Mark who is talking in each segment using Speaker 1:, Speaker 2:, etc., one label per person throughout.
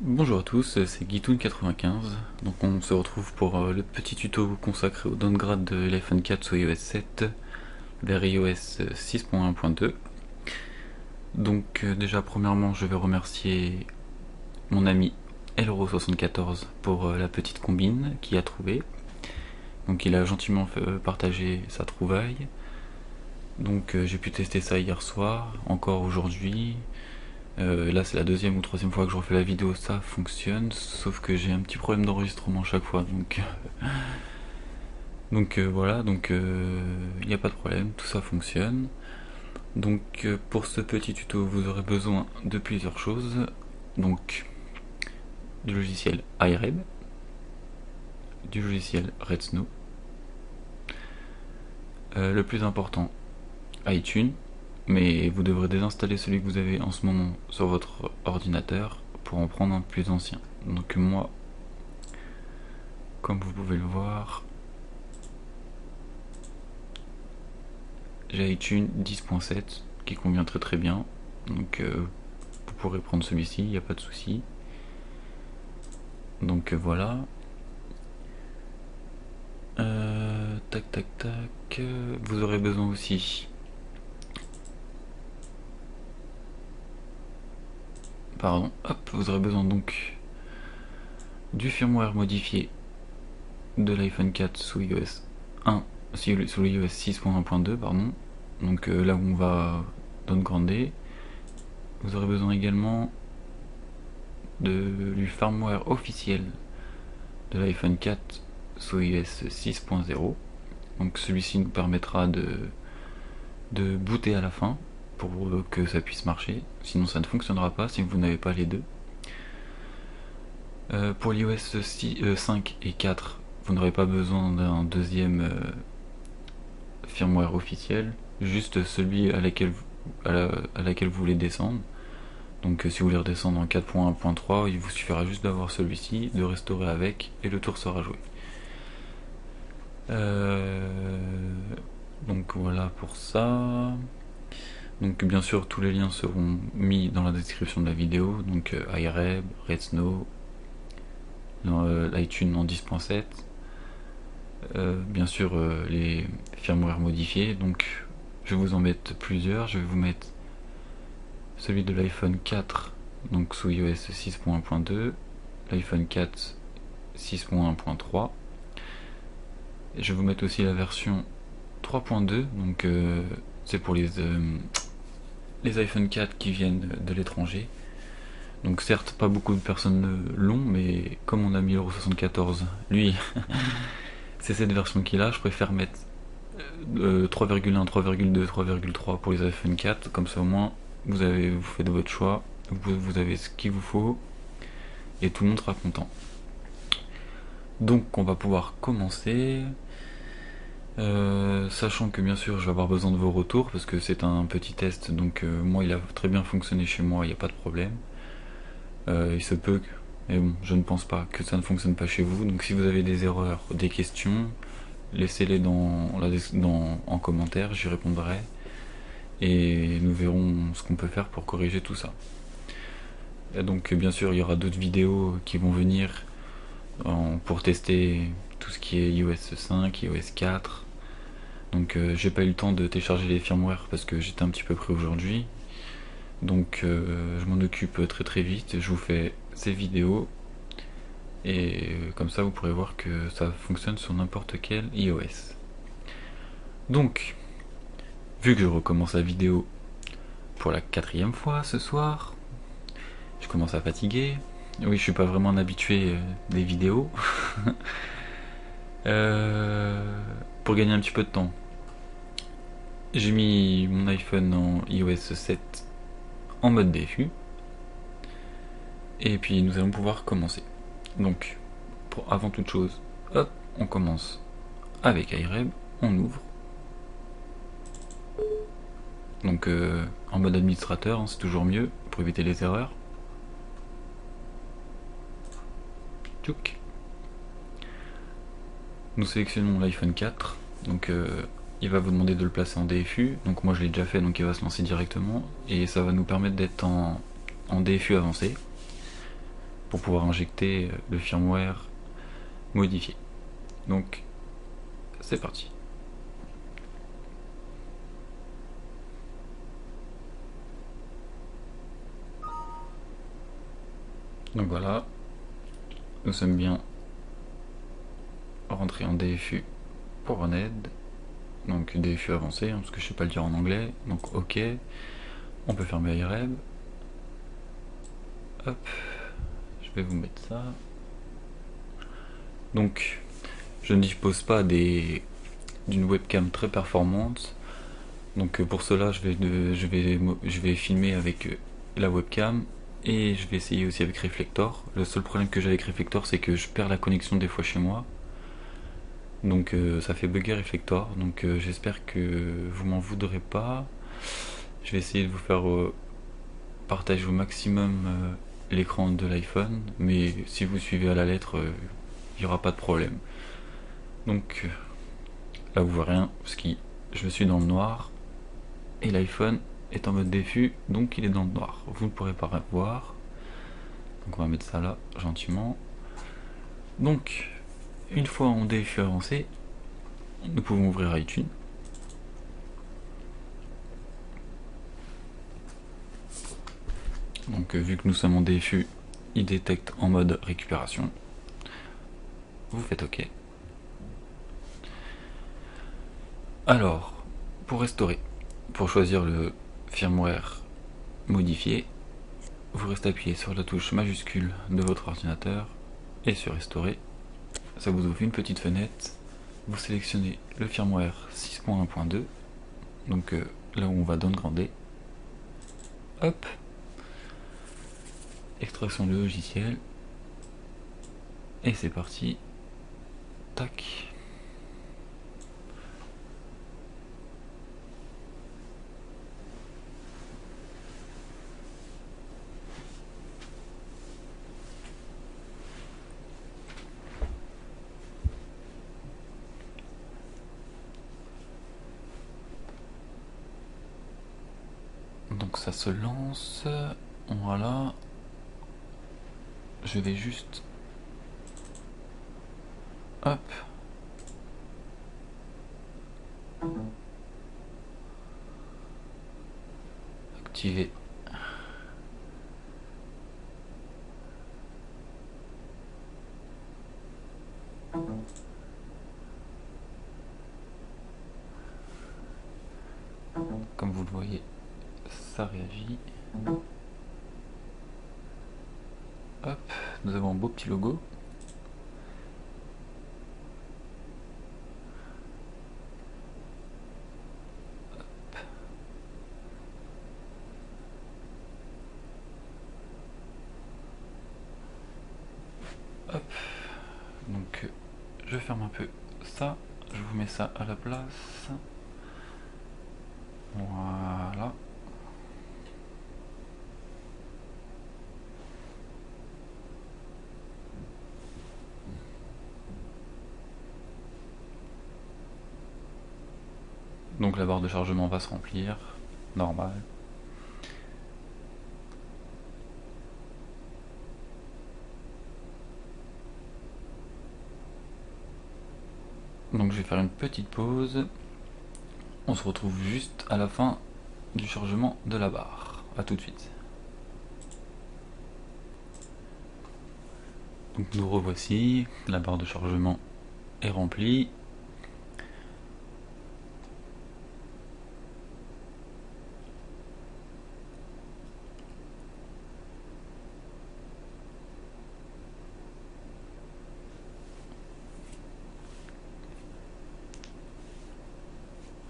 Speaker 1: Bonjour à tous, c'est Guitoun95. Donc on se retrouve pour le petit tuto consacré au downgrade de l'iPhone 4 sous iOS 7 vers iOS 6.1.2. Donc déjà premièrement je vais remercier mon ami Elro74 pour la petite combine qu'il a trouvée. Donc il a gentiment partagé sa trouvaille. Donc j'ai pu tester ça hier soir, encore aujourd'hui. Là c'est la deuxième ou troisième fois que je refais la vidéo, ça fonctionne, sauf que j'ai un petit problème d'enregistrement chaque fois, donc voilà, donc il n'y a pas de problème, tout ça fonctionne. Donc pour ce petit tuto vous aurez besoin de plusieurs choses, donc du logiciel iReb, du logiciel Redsnow, le plus important iTunes, mais vous devrez désinstaller celui que vous avez en ce moment sur votre ordinateur pour en prendre un plus ancien. Donc moi, comme vous pouvez le voir, j'ai iTunes 10.7 qui convient très très bien, donc vous pourrez prendre celui-ci, il n'y a pas de souci. Donc voilà. Tac tac tac. Vous aurez besoin aussi. Pardon. Hop, vous aurez besoin donc du firmware modifié de l'iPhone 4 sous iOS 1, sous iOS 6.1.2, pardon. Donc là où on va downgrader. Vous aurez besoin également du firmware officiel de l'iPhone 4 sous iOS 6.0. Donc celui-ci nous permettra de booter à la fin pour que ça puisse marcher. Sinon ça ne fonctionnera pas si vous n'avez pas les deux. Pour l'iOS 5 et 4, vous n'aurez pas besoin d'un deuxième firmware officiel, juste celui à laquelle vous voulez descendre. Donc si vous voulez redescendre en 4.1.3, il vous suffira juste d'avoir celui-ci, de restaurer avec, et le tour sera joué. Donc voilà pour ça. Donc bien sûr tous les liens seront mis dans la description de la vidéo, donc iReb, Redsnow, l'iTunes en 10.7, bien sûr les firmware modifiés, donc je vais vous en mettre plusieurs, je vais vous mettre celui de l'iPhone 4, donc sous iOS 6.1.2, l'iPhone 4 6.1.3, je vais vous mettre aussi la version 3.2, donc c'est pour les iPhone 4 qui viennent de l'étranger. Donc certes, pas beaucoup de personnes l'ont, mais comme mon ami Euro74, lui, c'est cette version qu'il a, je préfère mettre 3,1, 3,2, 3,3 pour les iPhone 4, comme ça au moins vous faites votre choix, vous avez ce qu'il vous faut, et tout le monde sera content. Donc on va pouvoir commencer, sachant que bien sûr je vais avoir besoin de vos retours, parce que c'est un petit test, donc moi il a très bien fonctionné chez moi, il n'y a pas de problème. Il se peut que, mais bon, je ne pense pas que ça ne fonctionne pas chez vous. Donc si vous avez des erreurs, des questions, laissez-les en commentaire, j'y répondrai. Et nous verrons ce qu'on peut faire pour corriger tout ça. Et donc bien sûr, il y aura d'autres vidéos qui vont venir pour tester tout ce qui est iOS 5, iOS 4. Donc j'ai pas eu le temps de télécharger les firmware parce que j'étais un petit peu pris aujourd'hui. Donc je m'en occupe très très vite, je vous fais ces vidéos et comme ça vous pourrez voir que ça fonctionne sur n'importe quel iOS. Donc, vu que je recommence la vidéo pour la 4e fois ce soir, je commence à fatiguer. Oui, je suis pas vraiment un habitué des vidéos. Pour gagner un petit peu de temps, j'ai mis mon iPhone en iOS 7 en mode DFU. Et puis nous allons pouvoir commencer. Donc, avant toute chose, hop, on commence avec iReb, on ouvre. Donc en mode administrateur, hein, c'est toujours mieux pour éviter les erreurs. Tchouk. Nous sélectionnons l'iPhone 4, donc il va vous demander de le placer en DFU, donc moi je l'ai déjà fait, donc il va se lancer directement, et ça va nous permettre d'être en DFU avancé. pour pouvoir injecter le firmware modifié. Donc c'est parti. Donc voilà, nous sommes bien rentrés en DFU pour Roned. Donc DFU avancé, hein, parce que je sais pas le dire en anglais. Donc ok, on peut fermer IREB. Hop, je vais vous mettre ça. Donc je ne dispose pas d'une webcam très performante. Donc pour cela je vais filmer avec la webcam. Et je vais essayer aussi avec Reflector. Le seul problème que j'ai avec Reflector, c'est que je perds la connexion des fois chez moi. Donc ça fait bugger Reflector. Donc j'espère que vous m'en voudrez pas. Je vais essayer de vous faire partager au maximum l'écran de l'iPhone. Mais si vous suivez à la lettre, il n'y aura pas de problème. Donc là vous voyez rien, parce que je suis dans le noir. Et l'iPhone est en mode DFU, donc il est dans le noir. Vous ne pourrez pas voir. Donc on va mettre ça là, gentiment. Donc, une fois en DFU avancé, nous pouvons ouvrir iTunes. Donc vu que nous sommes en DFU, il détecte en mode récupération. Vous faites OK. Alors, pour restaurer, pour choisir le firmware modifié, vous restez appuyé sur la touche majuscule de votre ordinateur et sur restaurer. Ça vous ouvre une petite fenêtre. Vous sélectionnez le firmware 6.1.2, donc là où on va downgrader. Hop, extraction du logiciel, et c'est parti. Tac. Donc ça se lance. Voilà. Je vais juste... Hop. Activer. Comme vous le voyez, ça réagit. Hop, nous avons un beau petit logo. Hop. Donc je ferme un peu ça, je vous mets ça à la place. Voilà. Donc la barre de chargement va se remplir, normal. Donc je vais faire une petite pause. On se retrouve juste à la fin du chargement de la barre. A tout de suite. Donc nous revoici, la barre de chargement est remplie.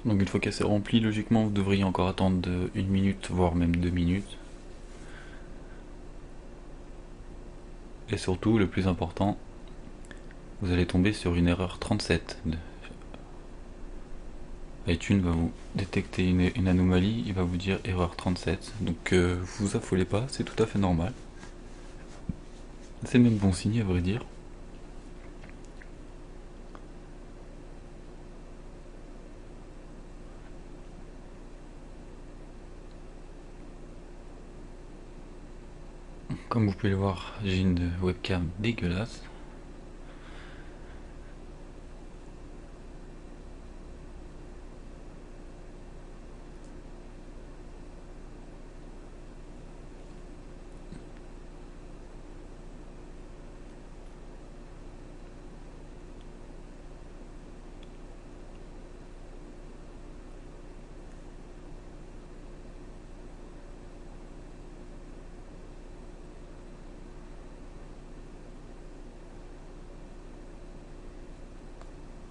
Speaker 1: Donc une fois qu'elle s'est remplie, logiquement vous devriez encore attendre de 1 minute, voire même 2 minutes. Et surtout, le plus important, vous allez tomber sur une erreur 37. iTunes va vous détecter une anomalie, il va vous dire erreur 37. Donc vous affolez pas, c'est tout à fait normal. C'est même bon signe à vrai dire. Comme vous pouvez le voir, j'ai une webcam dégueulasse.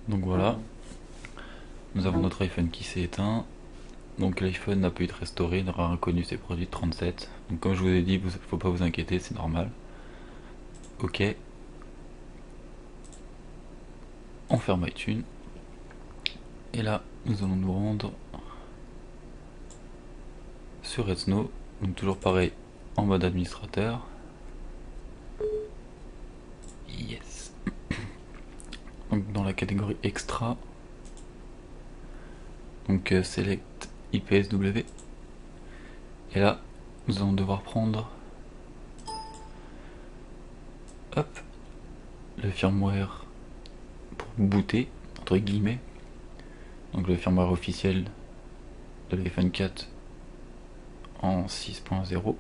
Speaker 1: Donc voilà, nous avons notre iPhone qui s'est éteint. Donc l'iPhone n'a pas été restauré, il aura reconnu ses produits de 37. Donc comme je vous ai dit, faut pas vous inquiéter, c'est normal. Ok. On ferme iTunes. Et là, nous allons nous rendre sur Redsnow. Donc toujours pareil, en mode administrateur. Yes. Donc dans la catégorie extra. Donc select IPSW. Et là, nous allons devoir prendre hop, le firmware pour booter, entre guillemets. Donc le firmware officiel de l'iPhone 4 en 6.0. Donc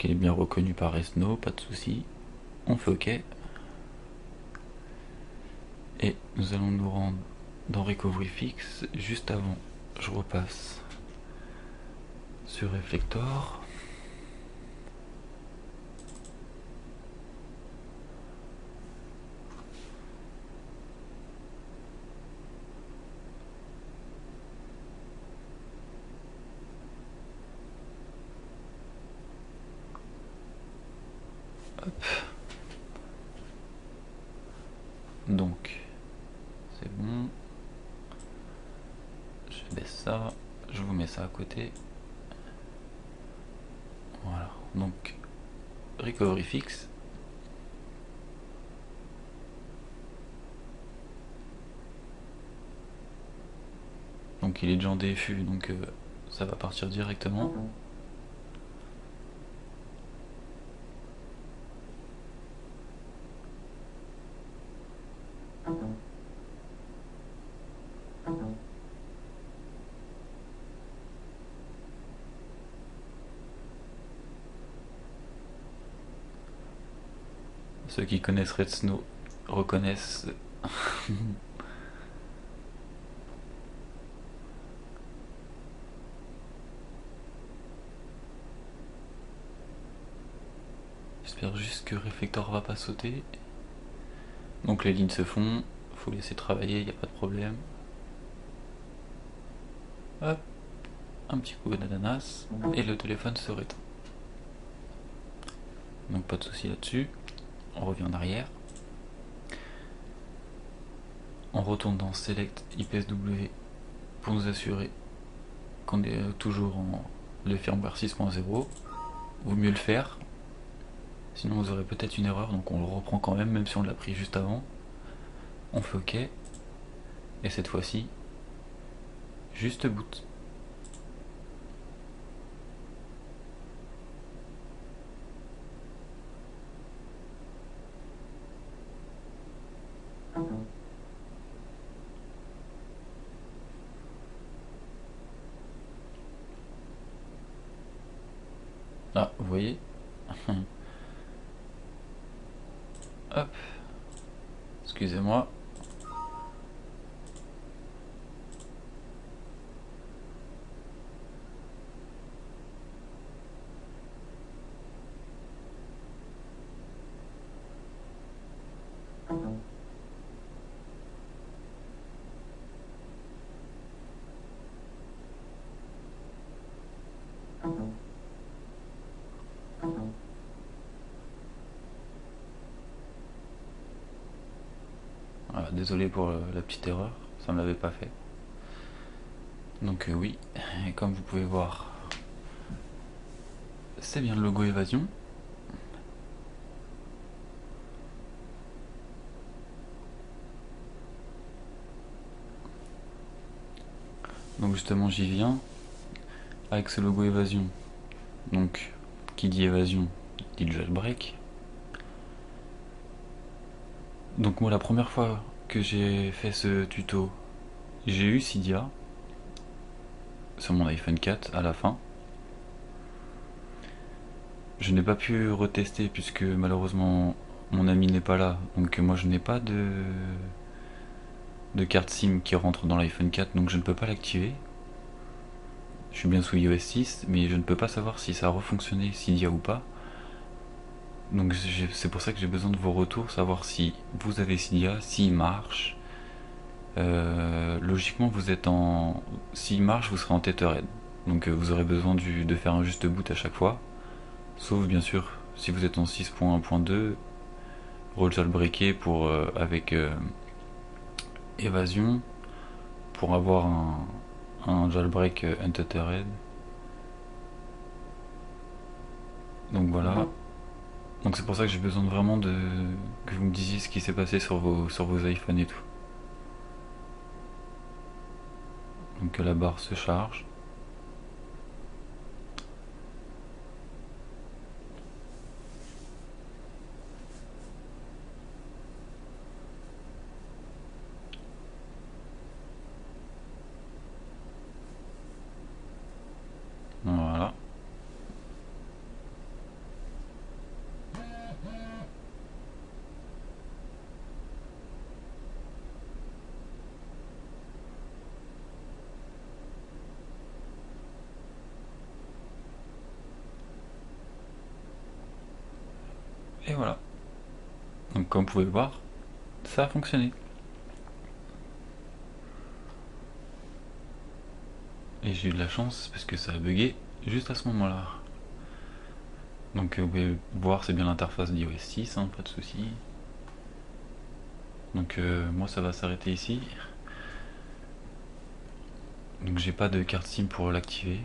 Speaker 1: il est bien reconnu par Redsnow, pas de souci. On fait OK. Et nous allons nous rendre dans Recovery Fix. Juste avant, je repasse sur Reflector. Hop. Donc, c'est bon. Je baisse ça. Je vous mets ça à côté. Voilà. Donc, Recovery Fix. Donc, il est déjà en DFU, donc ça va partir directement. Ceux qui connaissent Redsnow reconnaissent. J'espère juste que Reflector va pas sauter. Donc les lignes se font, faut laisser travailler, il n'y a pas de problème. Hop, un petit coup d'ananas et le téléphone se éteint. Donc pas de souci là-dessus. On revient en arrière. On retourne dans Select IPSW pour nous assurer qu'on est toujours en le firmware 6.0. Vaut mieux le faire. Sinon vous aurez peut-être une erreur, donc on le reprend quand même, même si on l'a pris juste avant. On fait OK. Et cette fois-ci, juste boot. Ah, vous voyez. Hop. Excusez-moi. Voilà, désolé pour la petite erreur, ça ne l'avait pas fait. Donc oui, et comme vous pouvez voir, c'est bien le logo Évasion. Donc justement j'y viens, avec ce logo Évasion, Donc, qui dit évasion, dit le jailbreak. Donc moi, la première fois que j'ai fait ce tuto, j'ai eu Cydia sur mon iPhone 4 à la fin. Je n'ai pas pu retester puisque malheureusement mon ami n'est pas là. Donc moi je n'ai pas de carte SIM qui rentre dans l'iPhone 4, donc je ne peux pas l'activer. Je suis bien sous iOS 6, mais je ne peux pas savoir si ça a refonctionné Cydia ou pas. Donc c'est pour ça que j'ai besoin de vos retours, savoir si vous avez Cydia, s'il marche. Logiquement vous êtes en... S'il marche, vous serez en Tethered. Donc vous aurez besoin de faire un juste boot à chaque fois. Sauf bien sûr si vous êtes en 6.1.2, rôle jailbreaké pour, avec évasion pour avoir un jailbreak untethered. Donc voilà. Donc c'est pour ça que j'ai besoin vraiment que vous me disiez ce qui s'est passé sur vos iPhones et tout. Donc la barre se charge. Voilà. Et voilà. Donc comme vous pouvez le voir, ça a fonctionné. Et j'ai eu de la chance parce que ça a bugué juste à ce moment-là. Donc vous pouvez voir, c'est bien l'interface d'iOS 6, hein, pas de souci. Donc moi ça va s'arrêter ici. Donc j'ai pas de carte SIM pour l'activer.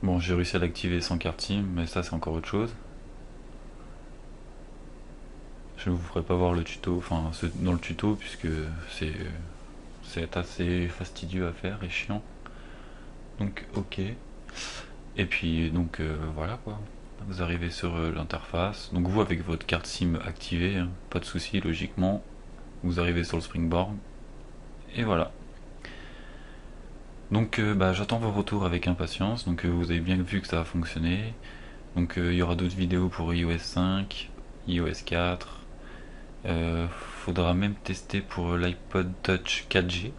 Speaker 1: Bon, j'ai réussi à l'activer sans carte SIM, mais ça c'est encore autre chose. Je ne vous ferai pas voir le tuto, enfin dans le tuto, puisque c'est assez fastidieux à faire et chiant. Donc ok. Et puis donc voilà quoi. Vous arrivez sur l'interface. Donc vous avec votre carte SIM activée, hein, pas de souci logiquement. Vous arrivez sur le Springboard. Et voilà. Donc bah, j'attends vos retours avec impatience. Donc vous avez bien vu que ça a fonctionné. Donc il y aura d'autres vidéos pour iOS 5, iOS 4. Faudra même tester pour l'iPod Touch 4G.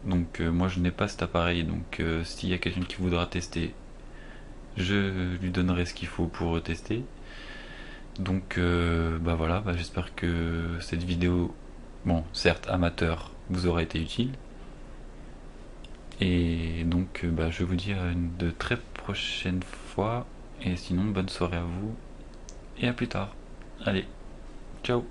Speaker 1: Donc moi je n'ai pas cet appareil. Donc s'il y a quelqu'un qui voudra tester, je lui donnerai ce qu'il faut pour tester. Donc bah voilà, bah, j'espère que cette vidéo, bon certes amateur, vous aura été utile. Et donc bah, je vous dis à une de très prochaines fois. Et sinon bonne soirée à vous. Et à plus tard. Allez, ciao.